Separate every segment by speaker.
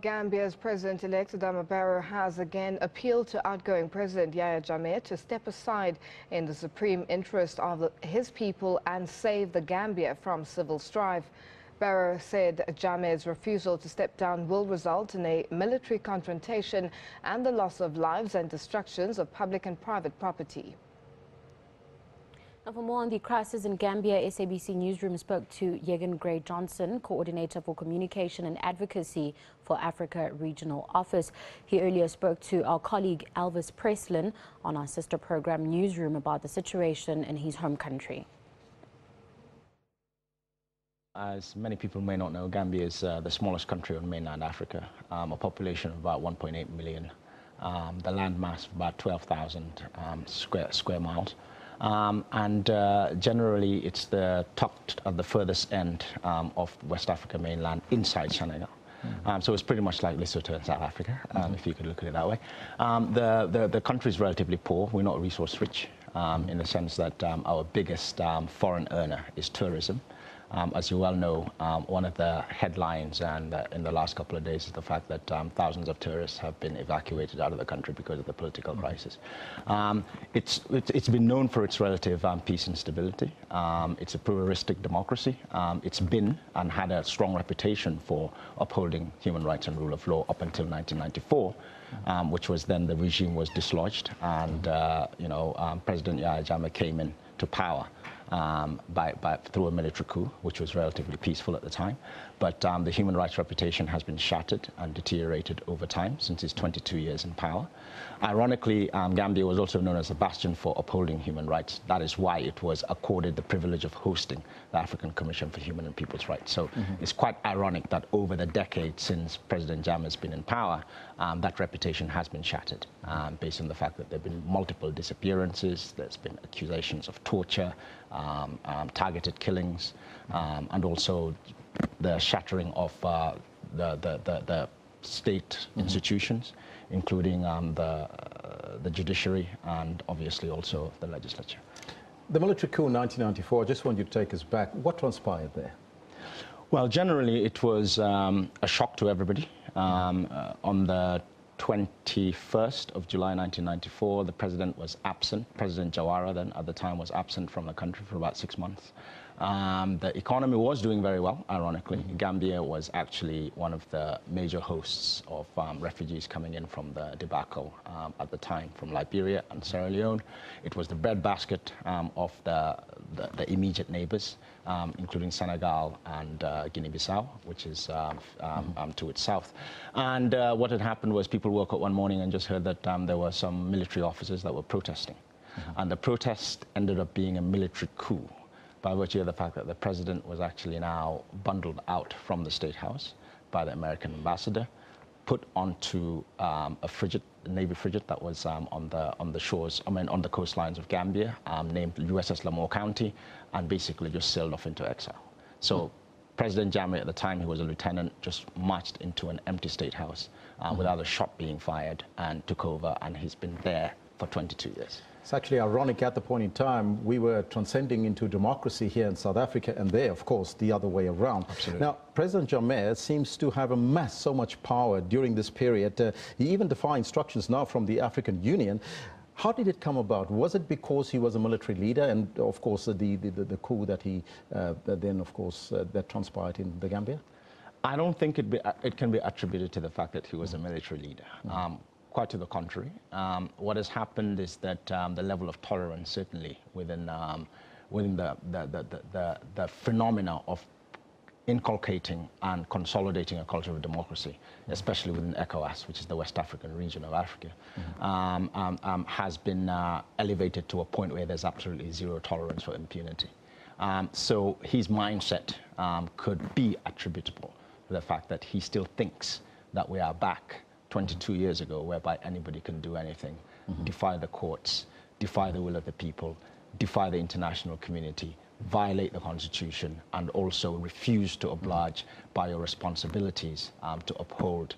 Speaker 1: Gambia's President-elect Adama Barrow has again appealed to outgoing President Yahya Jammeh to step aside in the supreme interest of his people and save the Gambia from civil strife. Barrow said Jammeh's refusal to step down will result in a military confrontation and the loss of lives and destructions of public and private property.
Speaker 2: Now, for more on the crisis in Gambia, ASBC Newsroom spoke to Jeggan-Grey Johnson, Coordinator for Communication and Advocacy for Africa Regional Office. He earlier spoke to our colleague Elvis Preslin on our sister program Newsroom about the situation in his home country.
Speaker 3: As many people may not know, Gambia is the smallest country on mainland Africa, a population of about 1.8 million, the landmass of about 12,000 square miles. Generally, it's tucked at the furthest end of West Africa mainland inside Senegal. So it's pretty much like Lesotho in South Africa, if you could look at it that way. The country is relatively poor. We're not resource rich in the sense that our biggest foreign earner is tourism. As you well know, one of the headlines in the last couple of days is the fact that thousands of tourists have been evacuated out of the country because of the political crisis. It's been known for its relative peace and stability. It's a pluralistic democracy. It's been and had a strong reputation for upholding human rights and rule of law up until 1994, which was then the regime was dislodged, and President Yahya Jammeh came in to power through a military coup, which was relatively peaceful at the time. But the human rights reputation has been shattered and deteriorated over time since his 22 years in power. Ironically, Gambia was also known as a bastion for upholding human rights. That is why it was accorded the privilege of hosting the African Commission for Human and People's Rights. So it's quite ironic that over the decade since President Jammeh has been in power, that reputation has been shattered based on the fact that there have been multiple disappearances, there's been accusations of torture, targeted killings, and also the shattering of the state institutions, including the judiciary and obviously also the legislature.
Speaker 4: The military coup in 1994, I just want you to take us back. What transpired there?
Speaker 3: Well, generally it was a shock to everybody. On the 21st of July 1994, the president was absent. President Jawara then at the time was absent from the country for about 6 months. The economy was doing very well, ironically. Gambia was actually one of the major hosts of refugees coming in from the debacle at the time from Liberia and Sierra Leone. It was the breadbasket of the immediate neighbors, including Senegal and Guinea-Bissau, which is to its south. And what had happened was people woke up one morning and just heard that there were some military officers that were protesting. And the protest ended up being a military coup, by virtue of the fact that the president was actually now bundled out from the State House by the American ambassador, put onto a Navy frigate that was on the shores, on the coastlines of Gambia, named USS Lamour County, and basically just sailed off into exile. So President Jammeh, at the time he was a lieutenant, just marched into an empty State House without a shot being fired and took over, and he's been there for 22 years.
Speaker 4: It's actually ironic, at the point in time we were transcending into democracy here in South Africa, and there, of course, the other way around.
Speaker 3: Absolutely.
Speaker 4: Now, President Jammeh seems to have amassed so much power during this period. He even defies instructions now from the African Union. How did it come about? Was it because he was a military leader, and of course the coup that he that transpired in the Gambia?
Speaker 3: I don't think it can be attributed to the fact that he was a military leader. Quite to the contrary. What has happened is that the level of tolerance, certainly within the phenomena of inculcating and consolidating a culture of democracy, especially within ECOWAS, which is the West African region of Africa, has been elevated to a point where there's absolutely zero tolerance for impunity. So his mindset could be attributable to the fact that he still thinks that we are back 22 years ago, whereby anybody can do anything, defy the courts, defy the will of the people, defy the international community, violate the Constitution, and also refuse to oblige by your responsibilities to uphold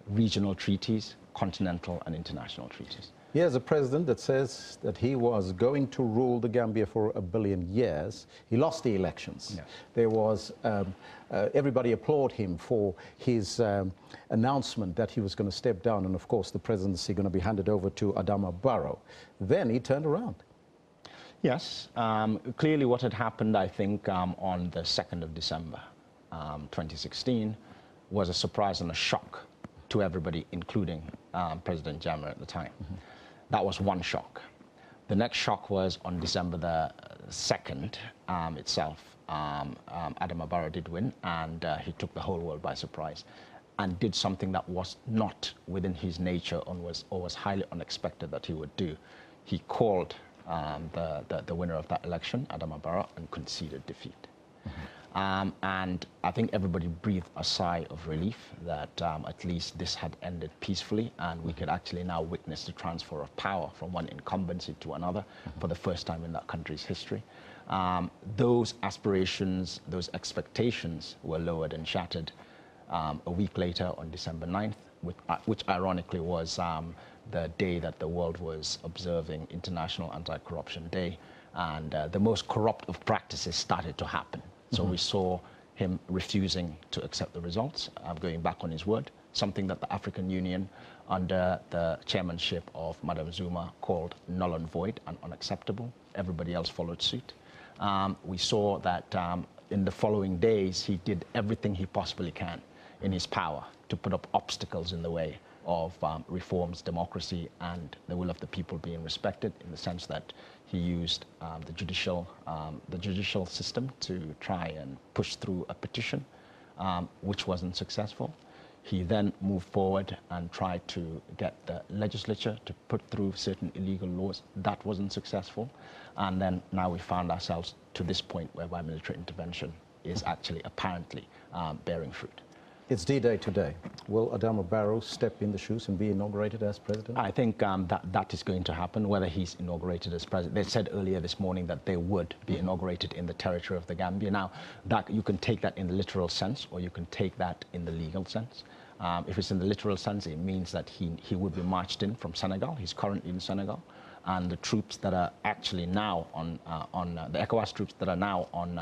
Speaker 3: regional treaties, continental and international treaties.
Speaker 4: Here's a president that says that he was going to rule the Gambia for 1 billion years. He lost the elections.
Speaker 3: Yeah.
Speaker 4: There was, everybody applauded him for his announcement that he was going to step down, and of course the presidency going to be handed over to Adama Barrow. Then he turned around.
Speaker 3: Yes, clearly what had happened, I think, on the 2nd of December 2016 was a surprise and a shock to everybody, including President Jammeh at the time. Mm-hmm. That was one shock. The next shock was on December the 2nd itself. Adama Barrow did win, and he took the whole world by surprise and did something that was not within his nature or was highly unexpected that he would do. He called the winner of that election, Adama Barrow, and conceded defeat. Mm-hmm. And I think everybody breathed a sigh of relief that at least this had ended peacefully, and we could actually now witness the transfer of power from one incumbency to another mm-hmm. for the first time in that country's history. Those aspirations, those expectations were lowered and shattered a week later on December 9th, which ironically was the day that the world was observing International Anti-Corruption Day, and the most corrupt of practices started to happen. So mm-hmm. we saw him refusing to accept the results, going back on his word, something that the African Union, under the chairmanship of Madam Zuma, called null and void and unacceptable. Everybody else followed suit. We saw that in the following days, he did everything he possibly can in his power to put up obstacles in the way of reforms, democracy, and the will of the people being respected, in the sense that he used the judicial system to try and push through a petition, which wasn't successful. He then moved forward and tried to get the legislature to put through certain illegal laws. That wasn't successful. And then now we found ourselves to this point whereby military intervention is actually apparently bearing fruit.
Speaker 4: It's D-Day today. Will Adama Barrow step in the shoes and be inaugurated as president?
Speaker 3: I think that is going to happen, whether he's inaugurated as president. They said earlier this morning that they would be inaugurated in the territory of the Gambia. Now, that you can take that in the literal sense, or you can take that in the legal sense. If it's in the literal sense, it means that he would be marched in from Senegal. He's currently in Senegal. And the troops that are actually now on the ECOWAS troops that are now on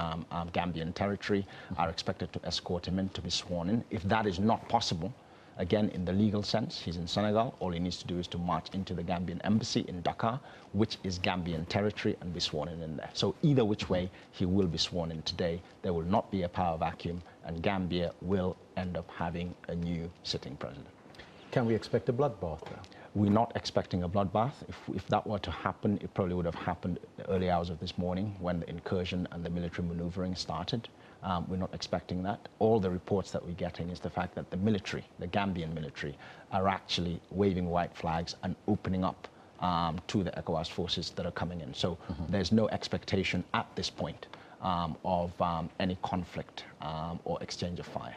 Speaker 3: Gambian territory are expected to escort him in to be sworn in. If that is not possible, again, in the legal sense, he's in Senegal. All he needs to do is to march into the Gambian embassy in Dakar, which is Gambian territory, and be sworn in there. So either which way, he will be sworn in today. There will not be a power vacuum, and Gambia will end up having a new sitting president.
Speaker 4: Can we expect a bloodbath now?
Speaker 3: We're not expecting a bloodbath. If that were to happen, it probably would have happened in the early hours of this morning when the incursion and the military maneuvering started. We're not expecting that. All the reports that we're getting is the fact that the military, the Gambian military, are actually waving white flags and opening up to the ECOWAS forces that are coming in. So there's no expectation at this point of any conflict or exchange of fire.